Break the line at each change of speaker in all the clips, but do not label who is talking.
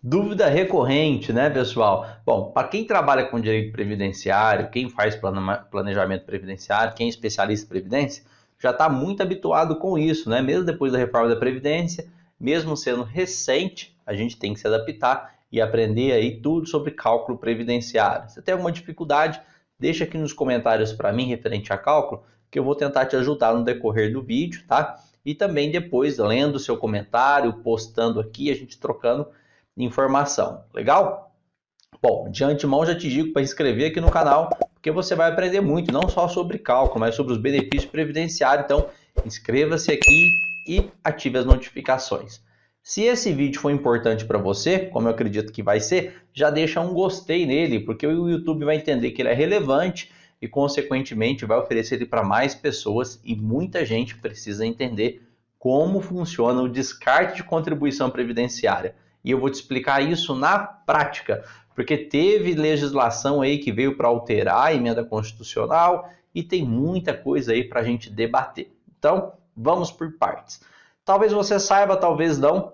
Dúvida recorrente, né, pessoal? Bom, para quem trabalha com direito previdenciário, quem faz planejamento previdenciário, quem é especialista em previdência, já está muito habituado com isso, né? Mesmo depois da reforma da Previdência, mesmo sendo recente, a gente tem que se adaptar e aprender aí tudo sobre cálculo previdenciário. Se tem alguma dificuldade, deixa aqui nos comentários para mim referente a cálculo, que eu vou tentar te ajudar no decorrer do vídeo, tá? E também depois, lendo o seu comentário, postando aqui, a gente trocando informação. Legal? Bom, de antemão já te digo para inscrever aqui no canal, porque você vai aprender muito, não só sobre cálculo, mas sobre os benefícios previdenciários. Então, inscreva-se aqui e ative as notificações. Se esse vídeo foi importante para você, como eu acredito que vai ser, já deixa um gostei nele, porque o YouTube vai entender que ele é relevante e, consequentemente, vai oferecer ele para mais pessoas e muita gente precisa entender como funciona o descarte de contribuição previdenciária. E eu vou te explicar isso na prática, porque teve legislação aí que veio para alterar a emenda constitucional e tem muita coisa aí para a gente debater. Então, vamos por partes. Talvez você saiba, talvez não,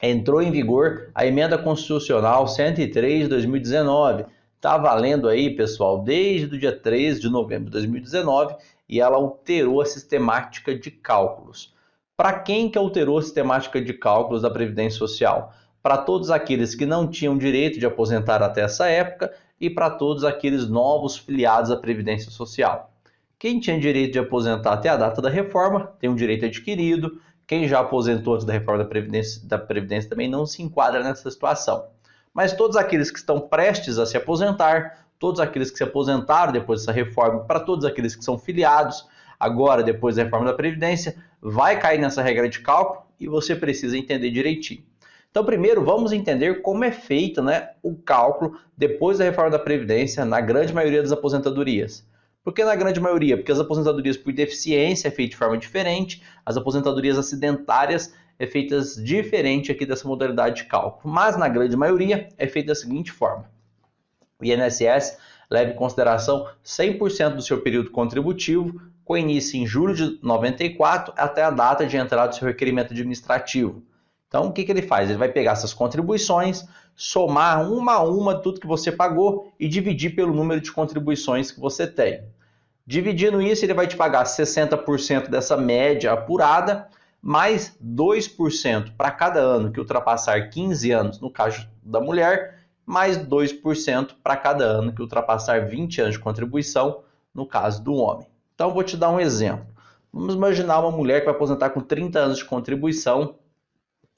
entrou em vigor a emenda constitucional 103 de 2019. Está valendo aí, pessoal, desde o dia 13 de novembro de 2019 e ela alterou a sistemática de cálculos. Para quem que alterou a sistemática de cálculos da Previdência Social? Para todos aqueles que não tinham direito de aposentar até essa época e para todos aqueles novos filiados à Previdência Social. Quem tinha direito de aposentar até a data da reforma tem um direito adquirido. Quem já aposentou antes da reforma da Previdência também não se enquadra nessa situação. Mas todos aqueles que estão prestes a se aposentar, todos aqueles que se aposentaram depois dessa reforma, para todos aqueles que são filiados, agora depois da reforma da Previdência, vai cair nessa regra de cálculo e você precisa entender direitinho. Então, primeiro, vamos entender como é feito, né, o cálculo depois da reforma da Previdência na grande maioria das aposentadorias. Por que na grande maioria? Porque as aposentadorias por deficiência é feito de forma diferente, as aposentadorias acidentárias é feitas diferente aqui dessa modalidade de cálculo. Mas na grande maioria é feito da seguinte forma. O INSS leva em consideração 100% do seu período contributivo, com início em julho de 94 até a data de entrada do seu requerimento administrativo. Então, o que ele faz? Ele vai pegar essas contribuições, somar uma a uma tudo que você pagou e dividir pelo número de contribuições que você tem. Dividindo isso, ele vai te pagar 60% dessa média apurada, mais 2% para cada ano que ultrapassar 15 anos, no caso da mulher, mais 2% para cada ano que ultrapassar 20 anos de contribuição, no caso do homem. Então, vou te dar um exemplo. Vamos imaginar uma mulher que vai aposentar com 30 anos de contribuição.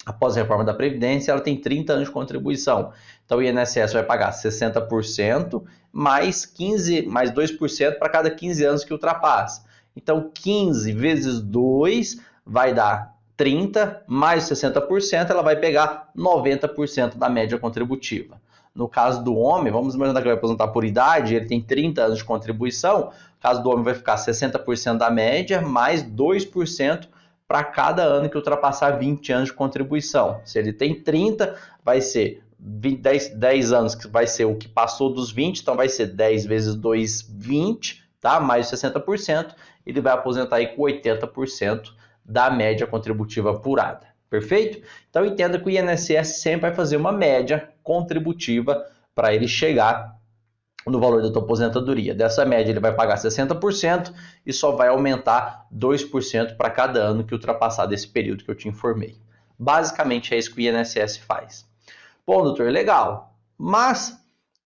Após a reforma da Previdência, ela tem 30 anos de contribuição. Então, o INSS vai pagar 60% mais 2% para cada 15 anos que ultrapassa. Então, 15 vezes 2 vai dar 30, mais 60%, ela vai pegar 90% da média contributiva. No caso do homem, vamos imaginar que ele vai aposentar por idade, ele tem 30 anos de contribuição, no caso do homem vai ficar 60% da média, mais 2% para cada ano que ultrapassar 20 anos de contribuição. Se ele tem 30, vai ser 10 anos, que vai ser o que passou dos 20, então vai ser 10 vezes 2, 20, tá? Mais 60%, ele vai aposentar aí com 80% da média contributiva apurada. Perfeito? Então entenda que o INSS sempre vai fazer uma média contributiva para ele chegar no valor da tua aposentadoria. Dessa média ele vai pagar 60% e só vai aumentar 2% para cada ano que ultrapassar desse período que eu te informei. Basicamente é isso que o INSS faz. Bom, doutor, legal, mas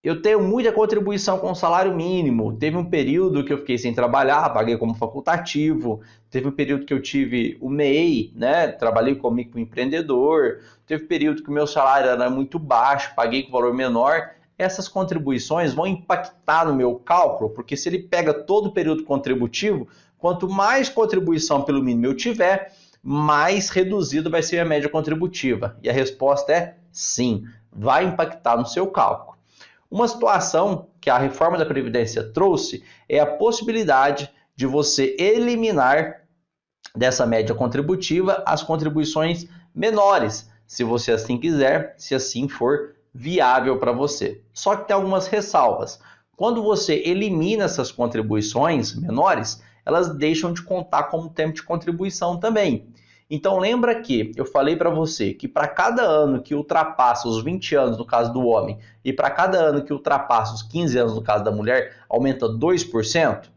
eu tenho muita contribuição com salário mínimo. Teve um período que eu fiquei sem trabalhar, paguei como facultativo. Teve um período que eu tive o MEI, né? Trabalhei como microempreendedor. Teve um período que o meu salário era muito baixo, paguei com valor menor. Essas contribuições vão impactar no meu cálculo, porque se ele pega todo o período contributivo, quanto mais contribuição pelo mínimo eu tiver, mais reduzido vai ser a média contributiva. E a resposta é sim, vai impactar no seu cálculo. Uma situação que a reforma da Previdência trouxe é a possibilidade de você eliminar dessa média contributiva as contribuições menores, se você assim quiser, se assim for viável para você. Só que tem algumas ressalvas. Quando você elimina essas contribuições menores, elas deixam de contar como tempo de contribuição também. Então lembra que eu falei para você que para cada ano que ultrapassa os 20 anos no caso do homem e para cada ano que ultrapassa os 15 anos no caso da mulher, aumenta 2%?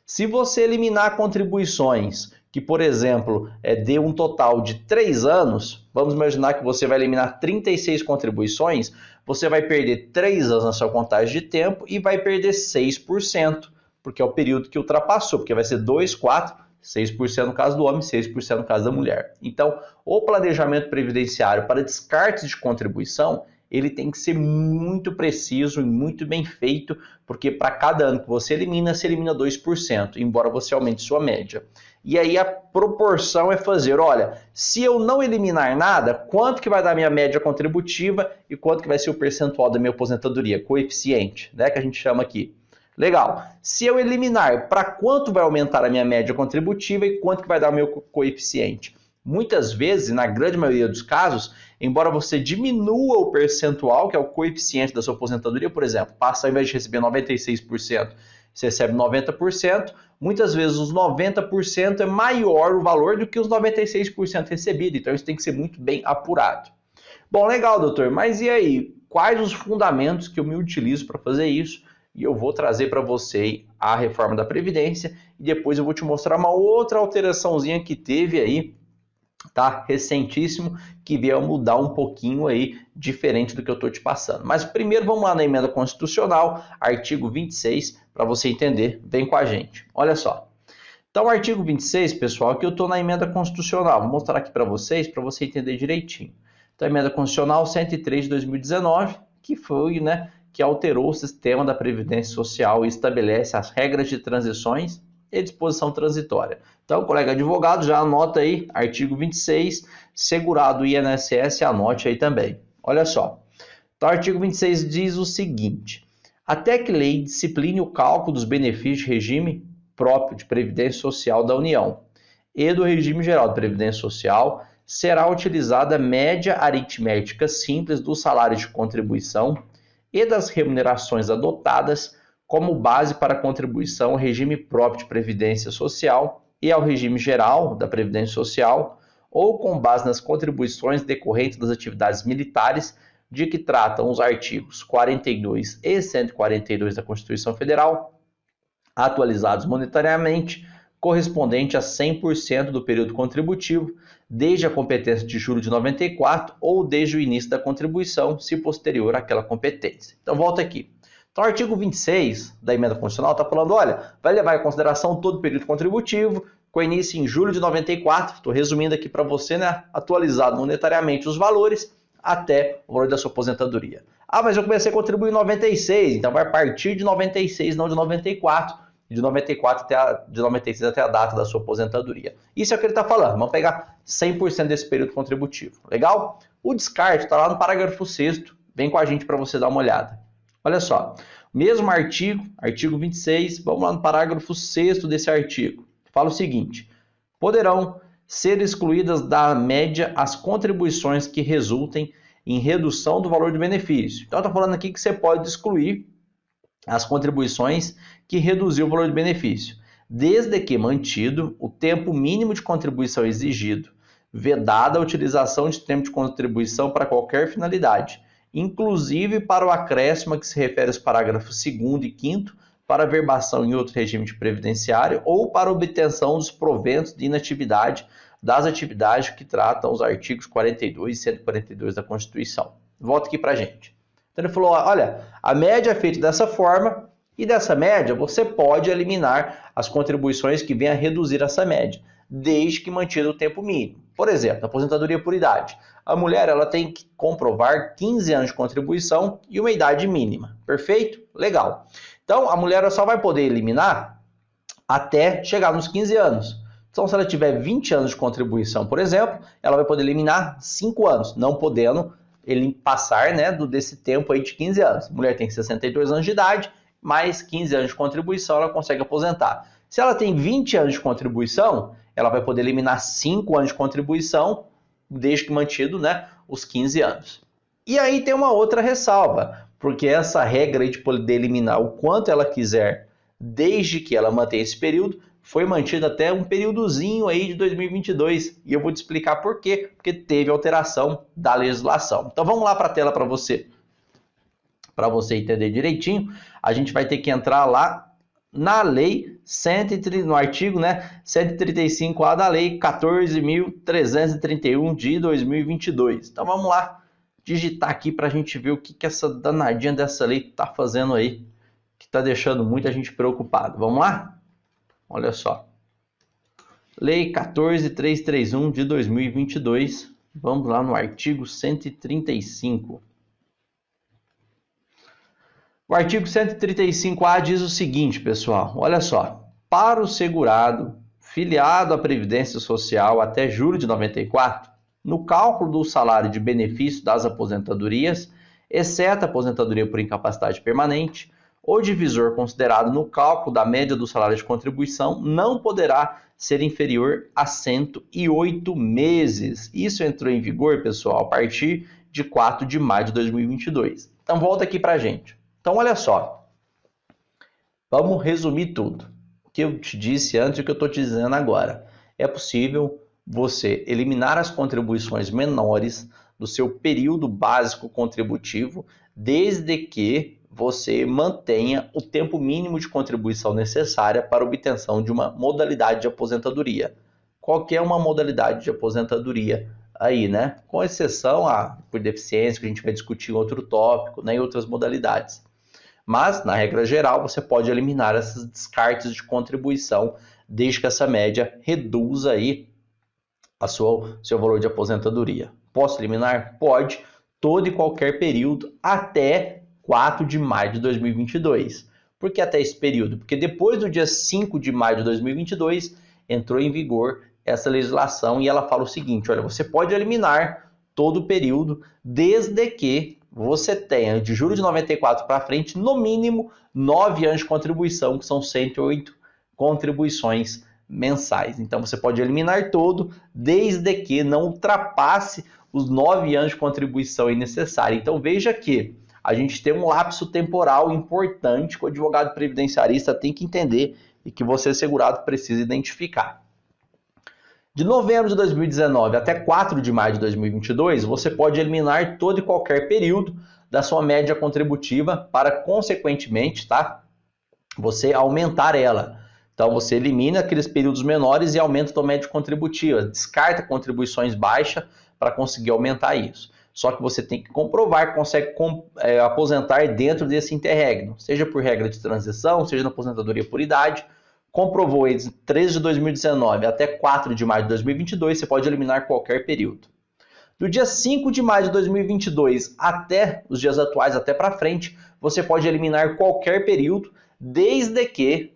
Se você eliminar contribuições que, por exemplo, dê um total de 3 anos, vamos imaginar que você vai eliminar 36 contribuições, você vai perder 3 anos na sua contagem de tempo e vai perder 6%, porque é o período que ultrapassou, porque vai ser 2, 4, 6% no caso do homem, 6% no caso da mulher. Então, o planejamento previdenciário para descarte de contribuição, ele tem que ser muito preciso e muito bem feito, porque para cada ano que você elimina 2%, embora você aumente sua média. E aí a proporção é fazer, olha, se eu não eliminar nada, quanto que vai dar minha média contributiva e quanto que vai ser o percentual da minha aposentadoria, coeficiente, né, que a gente chama aqui. Legal. Se eu eliminar, para quanto vai aumentar a minha média contributiva e quanto que vai dar o meu coeficiente? Muitas vezes, na grande maioria dos casos, embora você diminua o percentual, que é o coeficiente da sua aposentadoria, por exemplo, passa ao invés de receber 96%, você recebe 90%, muitas vezes os 90% é maior o valor do que os 96% recebido, então isso tem que ser muito bem apurado. Bom, legal, doutor, mas e aí? Quais os fundamentos que eu me utilizo para fazer isso? E eu vou trazer para você a reforma da Previdência e depois eu vou te mostrar uma outra alteraçãozinha que teve aí, tá? Recentíssimo, que veio a mudar um pouquinho aí, diferente do que eu estou te passando. Mas primeiro vamos lá na emenda constitucional, artigo 26, para você entender, vem com a gente. Olha só. Então, artigo 26, pessoal, aqui eu estou na emenda constitucional, vou mostrar aqui para você entender direitinho. Então, a emenda constitucional 103 de 2019, que foi, né, que alterou o sistema da Previdência Social e estabelece as regras de transições e disposição transitória. Então, colega advogado, já anota aí, artigo 26, segurado INSS, anote aí também. Olha só. Então, o artigo 26 diz o seguinte: até que lei discipline o cálculo dos benefícios de regime próprio de Previdência Social da União e do regime geral de Previdência Social, será utilizada a média aritmética simples do salário de contribuição e das remunerações adotadas como base para a contribuição ao regime próprio de Previdência Social e ao regime geral da Previdência Social, ou com base nas contribuições decorrentes das atividades militares de que tratam os artigos 42 e 142 da Constituição Federal, atualizados monetariamente, correspondente a 100% do período contributivo, desde a competência de julho de 94 ou desde o início da contribuição, se posterior àquela competência. Então, volta aqui. Então, o artigo 26 da emenda constitucional está falando, olha, vai levar em consideração todo o período contributivo, com início em julho de 94, estou resumindo aqui para você, né, atualizado monetariamente os valores, até o valor da sua aposentadoria. Ah, mas eu comecei a contribuir em 96, então vai partir de 96, não de 94, de 96 até a data da sua aposentadoria. Isso é o que ele está falando, vamos pegar 100% desse período contributivo, legal? O descarte está lá no parágrafo 6º, vem com a gente para você dar uma olhada. Olha só, mesmo artigo 26, vamos lá no parágrafo 6º desse artigo. Fala o seguinte: poderão ser excluídas da média as contribuições que resultem em redução do valor do benefício. Então, está falando aqui que você pode excluir as contribuições que reduziu o valor do benefício, desde que mantido o tempo mínimo de contribuição exigido, vedada a utilização de tempo de contribuição para qualquer finalidade, inclusive para o acréscimo a que se refere aos parágrafos 2º e 5º, para verbação em outro regime de previdenciário ou para obtenção dos proventos de inatividade das atividades que tratam os artigos 42 e 142 da Constituição. Volta aqui para a gente. Então ele falou, olha, a média é feita dessa forma e dessa média você pode eliminar as contribuições que venham a reduzir essa média, desde que mantido o tempo mínimo. Por exemplo, aposentadoria por idade. A mulher ela tem que comprovar 15 anos de contribuição e uma idade mínima. Perfeito? Legal. Então, a mulher só vai poder eliminar até chegar nos 15 anos. Então, se ela tiver 20 anos de contribuição, por exemplo, ela vai poder eliminar 5 anos, não podendo ele passar, né, desse tempo aí de 15 anos. A mulher tem 62 anos de idade, mais 15 anos de contribuição, ela consegue aposentar. Se ela tem 20 anos de contribuição, ela vai poder eliminar 5 anos de contribuição, desde que mantido, né, os 15 anos. E aí tem uma outra ressalva, porque essa regra aí de poder eliminar o quanto ela quiser desde que ela mantém esse período, foi mantida até um períodozinho aí de 2022. E eu vou te explicar por quê. Porque teve alteração da legislação. Então vamos lá para a tela para você entender direitinho. A gente vai ter que entrar lá na lei 130, no artigo, né, 135A da lei 14.331 de 2022. Então vamos lá digitar aqui para a gente ver o que essa danadinha dessa lei está fazendo aí, que está deixando muita gente preocupada. Vamos lá? Olha só. Lei 14.331 de 2022. Vamos lá no artigo 135. O artigo 135A diz o seguinte, pessoal, olha só. Para o segurado filiado à Previdência Social até julho de 94, no cálculo do salário de benefício das aposentadorias, exceto a aposentadoria por incapacidade permanente, o divisor considerado no cálculo da média do salário de contribuição não poderá ser inferior a 108 meses. Isso entrou em vigor, pessoal, a partir de 4 de maio de 2022. Então, volta aqui para a gente. Então, olha só. Vamos resumir tudo. O que eu te disse antes e o que eu estou te dizendo agora. É possível você eliminar as contribuições menores do seu período básico contributivo, desde que você mantenha o tempo mínimo de contribuição necessária para a obtenção de uma modalidade de aposentadoria. Qualquer uma modalidade de aposentadoria aí, né? Com exceção por deficiência, que a gente vai discutir em outro tópico, né? E outras modalidades. Mas, na regra geral, você pode eliminar esses descartes de contribuição, desde que essa média reduza aí seu valor de aposentadoria. Posso eliminar? Pode, todo e qualquer período até 4 de maio de 2022. Por que até esse período? Porque depois do dia 5 de maio de 2022, entrou em vigor essa legislação e ela fala o seguinte, olha, você pode eliminar todo o período, desde que você tenha, de julho de 94 para frente, no mínimo 9 anos de contribuição, que são 108 contribuições mensais. Então, você pode eliminar todo, desde que não ultrapasse os 9 anos de contribuição necessária. Então, veja que a gente tem um lapso temporal importante que o advogado previdenciarista tem que entender e que você, segurado, precisa identificar. De novembro de 2019 até 4 de maio de 2022, você pode eliminar todo e qualquer período da sua média contributiva para, consequentemente, tá, você aumentar ela. Então, você elimina aqueles períodos menores e aumenta a sua média contributiva. Descarta contribuições baixas para conseguir aumentar isso. Só que você tem que comprovar que consegue aposentar dentro desse interregno, seja por regra de transição, seja na aposentadoria por idade. Comprovou entre 13 de 2019 até 4 de maio de 2022, você pode eliminar qualquer período. Do dia 5 de maio de 2022 até os dias atuais, até para frente, você pode eliminar qualquer período, desde que,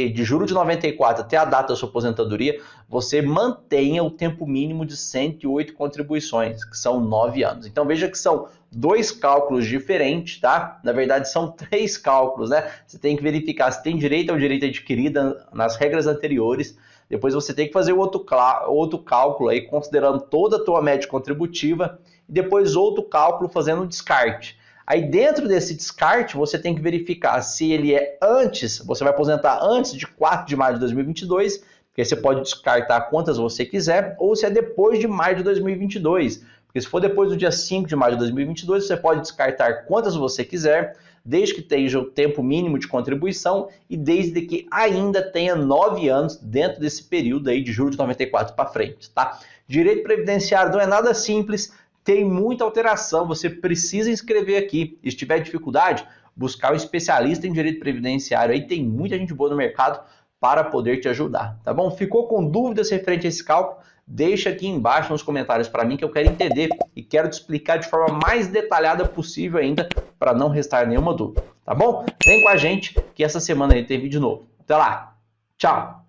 de julho de 94 até a data da sua aposentadoria, você mantenha o tempo mínimo de 108 contribuições, que são 9 anos. Então veja que são 2 cálculos diferentes, tá? Na verdade são 3 cálculos, né? Você tem que verificar se tem direito ao direito adquirido nas regras anteriores. Depois você tem que fazer outro cálculo aí, considerando toda a tua média contributiva, e depois outro cálculo fazendo o descarte. Aí dentro desse descarte, você tem que verificar se ele é antes, você vai aposentar antes de 4 de maio de 2022, porque você pode descartar quantas você quiser, ou se é depois de maio de 2022. Porque se for depois do dia 5 de maio de 2022, você pode descartar quantas você quiser, desde que tenha o tempo mínimo de contribuição e desde que ainda tenha 9 anos dentro desse período aí de julho de 94 para frente, tá? Direito previdenciário não é nada simples, tem muita alteração, você precisa inscrever aqui. Se tiver dificuldade, buscar um especialista em direito previdenciário, aí tem muita gente boa no mercado para poder te ajudar, tá bom? Ficou com dúvidas referente a esse cálculo? Deixa aqui embaixo nos comentários para mim que eu quero entender e quero te explicar de forma mais detalhada possível ainda para não restar nenhuma dúvida, tá bom? Vem com a gente que essa semana aí tem vídeo novo. Até lá, tchau!